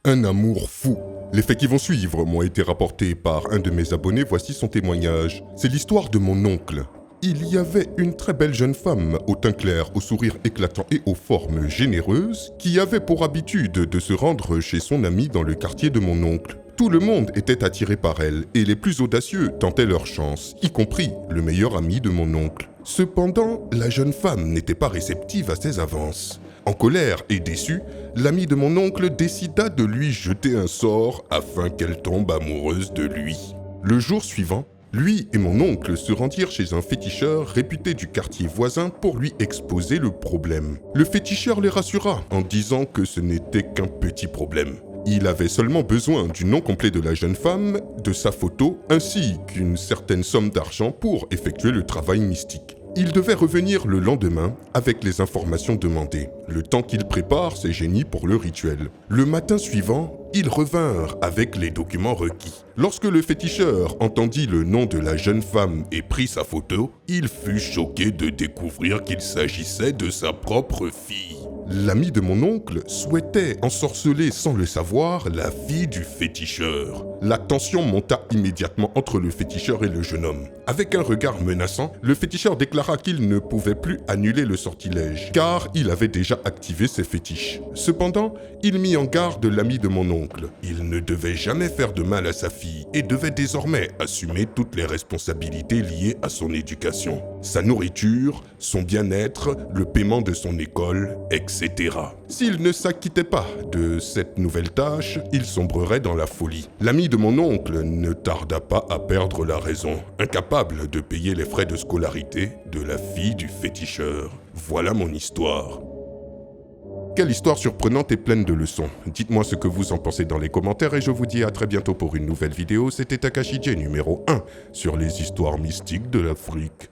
Un amour fou. Les faits qui vont suivre m'ont été rapportés par un de mes abonnés, voici son témoignage. C'est l'histoire de mon oncle. Il y avait une très belle jeune femme, au teint clair, au sourire éclatant et aux formes généreuses, qui avait pour habitude de se rendre chez son ami dans le quartier de mon oncle. Tout le monde était attiré par elle, et les plus audacieux tentaient leur chance, y compris le meilleur ami de mon oncle. Cependant, la jeune femme n'était pas réceptive à ses avances. En colère et déçue, l'ami de mon oncle décida de lui jeter un sort afin qu'elle tombe amoureuse de lui. Le jour suivant, lui et mon oncle se rendirent chez un féticheur réputé du quartier voisin pour lui exposer le problème. Le féticheur les rassura en disant que ce n'était qu'un petit problème. Il avait seulement besoin du nom complet de la jeune femme, de sa photo, ainsi qu'une certaine somme d'argent pour effectuer le travail mystique. Il devait revenir le lendemain avec les informations demandées, le temps qu'il prépare ses génies pour le rituel. Le matin suivant, ils revinrent avec les documents requis. Lorsque le féticheur entendit le nom de la jeune femme et prit sa photo, il fut choqué de découvrir qu'il s'agissait de sa propre fille. L'ami de mon oncle souhaitait ensorceler sans le savoir la fille du féticheur. La tension monta immédiatement entre le féticheur et le jeune homme. Avec un regard menaçant, le féticheur déclara qu'il ne pouvait plus annuler le sortilège, car il avait déjà activé ses fétiches. Cependant, il mit en garde l'ami de mon oncle. Il ne devait jamais faire de mal à sa fille et devait désormais assumer toutes les responsabilités liées à son éducation. Sa nourriture, son bien-être, le paiement de son école, etc. S'il ne s'acquittait pas de cette nouvelle tâche, il sombrerait dans la folie. L'ami de mon oncle ne tarda pas à perdre la raison, incapable de payer les frais de scolarité de la fille du féticheur. Voilà mon histoire. Quelle histoire surprenante et pleine de leçons. Dites-moi ce que vous en pensez dans les commentaires et je vous dis à très bientôt pour une nouvelle vidéo. C'était Takashi J numéro 1 sur les histoires mystiques de l'Afrique.